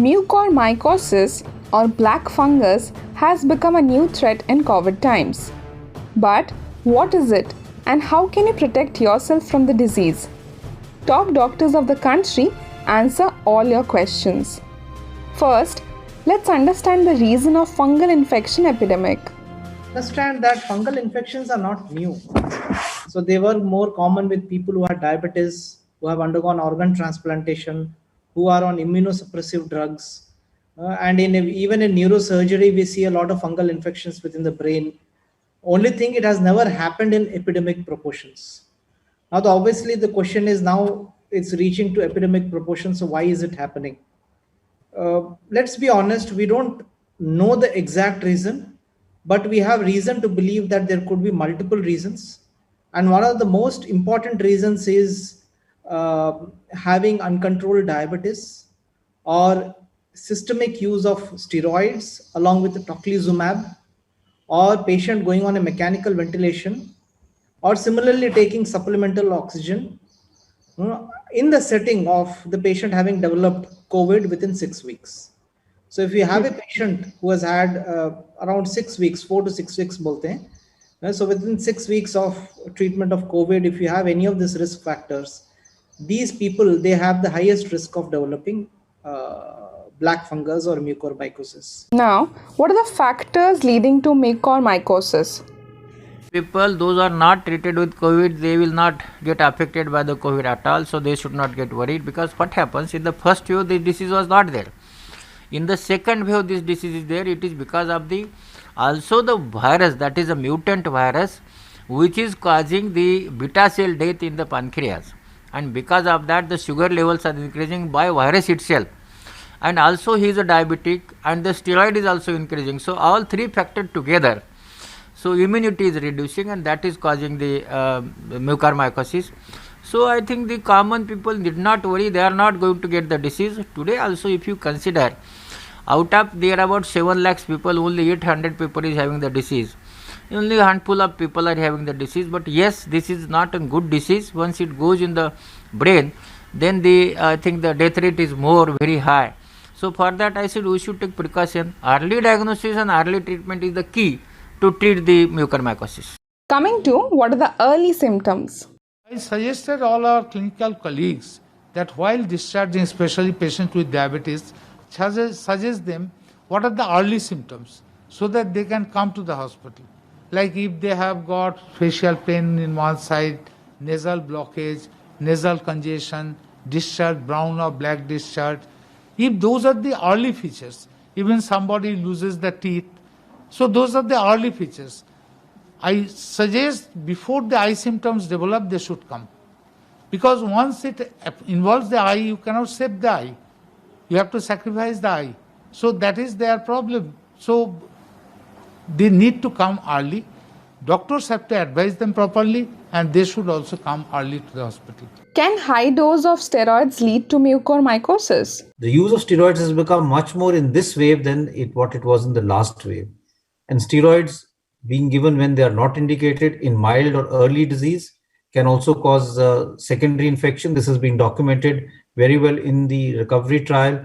Mucormycosis or black fungus has become a new threat in COVID times. But what is it and how can you protect yourself from the disease? Top doctors of the country answer all your questions. First, let's understand the reason of fungal infection epidemic. Understand that fungal infections are not new. So they were more common with people who had diabetes, who have undergone organ transplantation, who are on immunosuppressive drugs. And even in neurosurgery, we see a lot of fungal infections within the brain. Only thing, it has never happened in epidemic proportions. Now, obviously, the question is now it's reaching to epidemic proportions. So why is it happening? Let's be honest, we don't know the exact reason, but we have reason to believe that there could be multiple reasons. And one of the most important reasons is having uncontrolled diabetes or systemic use of steroids along with the tocilizumab, or patient going on a mechanical ventilation, or similarly taking supplemental oxygen in the setting of the patient having developed COVID within 6 weeks. So if you have a patient who has had around 6 weeks, 4 to 6 weeks, bolte hain, so within 6 weeks of treatment of COVID, if you have any of these risk factors, these people, they have the highest risk of developing black fungus or mucormycosis. Now, what are the factors leading to mucormycosis? People those are not treated with COVID, they will not get affected by the COVID at all, so they should not get worried, because what happens, in the first wave the disease was not there. In the second wave this disease is there. It is because of the also the virus, that is a mutant virus, which is causing the beta cell death in the pancreas, and because of that the sugar levels are increasing by virus itself, and also he is a diabetic, and the steroid is also increasing. So all three factors together, so immunity is reducing, and that is causing the mucormycosis. So I think the common people did not worry, they are not going to get the disease. Today also, if you consider, out of there about 7 lakhs people, only 800 people is having the disease. Only a handful of people are having the disease. But yes, this is not a good disease. Once it goes in the brain, then I think the death rate is very high. So for that I said we should take precaution. Early diagnosis and early treatment is the key to treat the mucormycosis. Coming to what are the early symptoms? I suggested all our clinical colleagues that while discharging, especially patients with diabetes, suggest them what are the early symptoms so that they can come to the hospital. Like if they have got facial pain in one side, nasal blockage, nasal congestion, discharge, brown or black discharge. If those are the early features, even somebody loses the teeth, so those are the early features. I suggest before the eye symptoms develop, they should come. Because once it involves the eye, you cannot save the eye. You have to sacrifice the eye. So that is their problem. So they need to come early. Doctors have to advise them properly, and they should also come early to the hospital. Can high dose of steroids lead to mucormycosis? The use of steroids has become much more in this wave than what it was in the last wave. And steroids being given when they are not indicated in mild or early disease can also cause secondary infection. This has been documented very well in the recovery trial,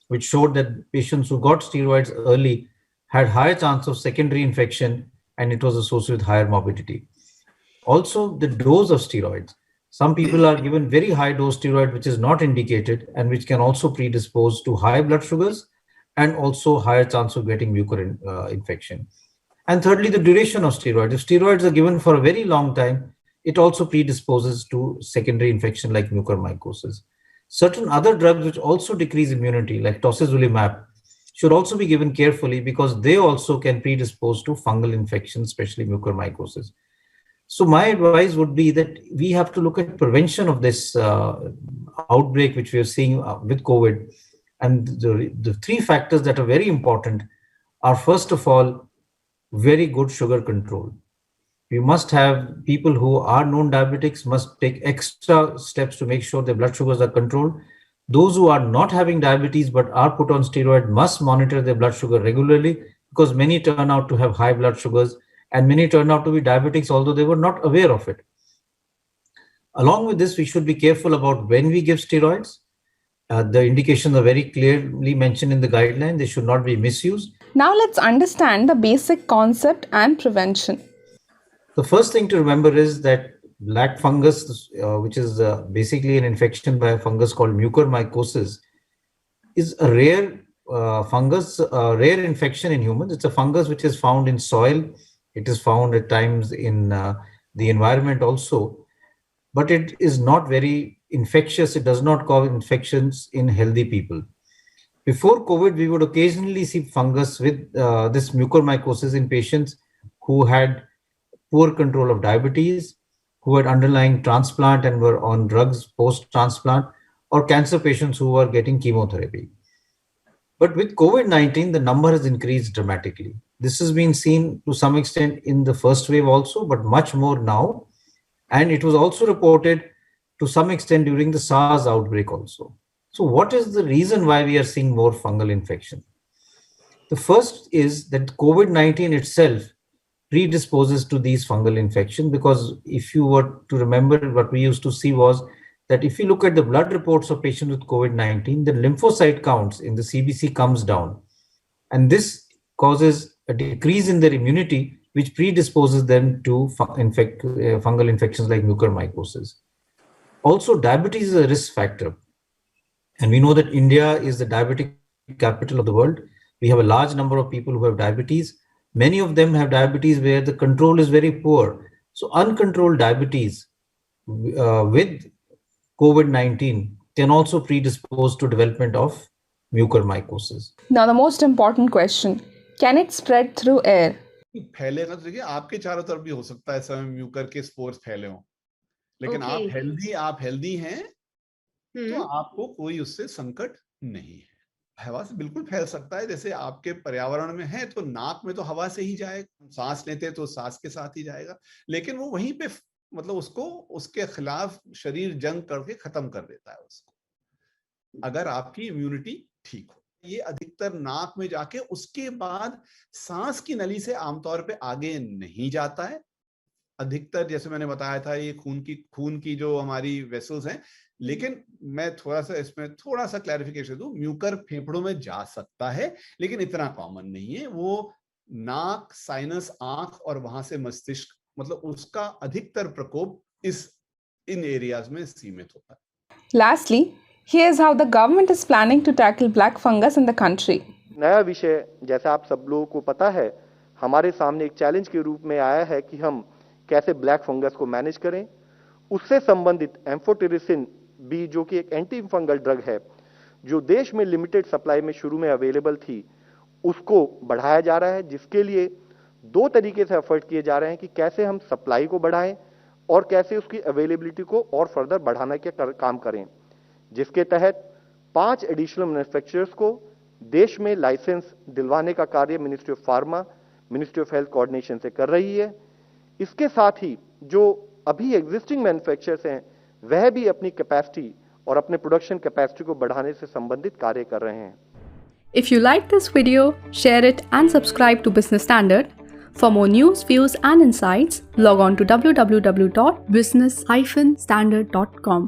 which showed that patients who got steroids early had higher chance of secondary infection, and it was associated with higher morbidity. Also, the dose of steroids. Some people are given very high dose steroid, which is not indicated, and which can also predispose to high blood sugars and also higher chance of getting mucor infection. And thirdly, the duration of steroids. If steroids are given for a very long time, it also predisposes to secondary infection like mucormycosis. Certain other drugs which also decrease immunity, like tocilizumab, should also be given carefully because they also can predispose to fungal infection, especially mucormycosis. So my advice would be that we have to look at prevention of this outbreak which we are seeing with COVID. And the three factors that are very important are, first of all, very good sugar control. We must have people who are known diabetics must take extra steps to make sure their blood sugars are controlled. Those who are not having diabetes but are put on steroid must monitor their blood sugar regularly, because many turn out to have high blood sugars and many turn out to be diabetics, although they were not aware of it. Along with this, we should be careful about when we give steroids. The indications are very clearly mentioned in the guideline. They should not be misused. Now let's understand the basic concept and prevention. The first thing to remember is that black fungus, which is basically an infection by a fungus called mucormycosis, is a rare fungus, a rare infection in humans. It's a fungus which is found in soil. It is found at times in the environment also, but it is not very infectious. It does not cause infections in healthy people. Before COVID, we would occasionally see fungus with this mucormycosis in patients who had poor control of diabetes, who had underlying transplant and were on drugs post-transplant, or cancer patients who were getting chemotherapy. But with COVID-19, the number has increased dramatically. This has been seen to some extent in the first wave also, but much more now. And it was also reported to some extent during the SARS outbreak also. So what is the reason why we are seeing more fungal infection? The first is that COVID-19 itself predisposes to these fungal infections, because if you were to remember, what we used to see was that if you look at the blood reports of patients with COVID-19, the lymphocyte counts in the CBC comes down. And this causes a decrease in their immunity, which predisposes them to fungal infections like mucormycosis. Also, diabetes is a risk factor. And we know that India is the diabetic capital of the world. We have a large number of people who have diabetes. Many of them have diabetes where the control is very poor. So uncontrolled diabetes with COVID-19 can also predispose to development of mucormycosis. Now the most important question, can it spread through air? फैलेगा तो देखिए आपके चारों तरफ भी हो सकता है समय म्यूकर के स्पोर्स फैले हों, लेकिन आप हेल्दी हैं तो आपको कोई उससे संकट नहीं है। हवा से बिल्कुल फैल सकता है, जैसे आपके पर्यावरण में है तो नाक में तो हवा से ही जाएगा, सांस लेते तो सांस के साथ ही जाएगा, लेकिन वो वहीं पे मतलब उसको उसके खिलाफ शरीर जंग करके खत्म कर देता है उसको, अगर आपकी इम्यूनिटी ठीक हो। ये अधिकतर नाक में जाके उसके बाद सांस की नली से आमतौर पे आगे नहीं जाता है। अधिकतर जैसे मैंने बताया था ये खून की जो हमारी वेसल्स हैं, लेकिन मैं थोड़ा सा क्लैरिफिकेशन दूं, म्यूकर फेफड़ों में जा सकता है लेकिन इतना कॉमन नहीं है। वो नाक, साइनस, आंख और वहां से मस्तिष्क, मतलब उसका अधिकतर प्रकोप इन एरियाज में सीमित होता है। Lastly, here's how the government is planning to tackle black fungus in the country. नया विषय जैसा आप सब लोगों को पता है, हमारे सामने एक चैलेंज के रूप में आया है कि हम कैसे ब्लैक फंगस को मैनेज करें। उससे संबंधित एम्फोटेरिसिन बी, जो कि एक एंटी फंगल ड्रग है, जो देश में लिमिटेड सप्लाई में शुरू में अवेलेबल थी, उसको बढ़ाया जा रहा है, जिसके लिए दो तरीके से एफर्ट किए जा रहे हैं कि कैसे हम सप्लाई को बढ़ाएं और कैसे उसकी अवेलेबिलिटी को और फर्दर बढ़ाने के काम करें, जिसके तहत 5 एडिशनल मैन्युफैक्चरर्स को देश में लाइसेंस दिलवाने का कार्य ministry of pharma, ministry of health coordination से कर रही है। इसके साथ ही जो अभी एग्जिस्टिंग मैन्युफैक्चरर्स हैं, वह भी अपनी कैपेसिटी और अपने प्रोडक्शन कैपेसिटी को बढ़ाने से संबंधित कार्य कर रहे हैं। If you like this video, share it and subscribe to Business Standard. For more news, views and insights, log on to www.business-standard.com.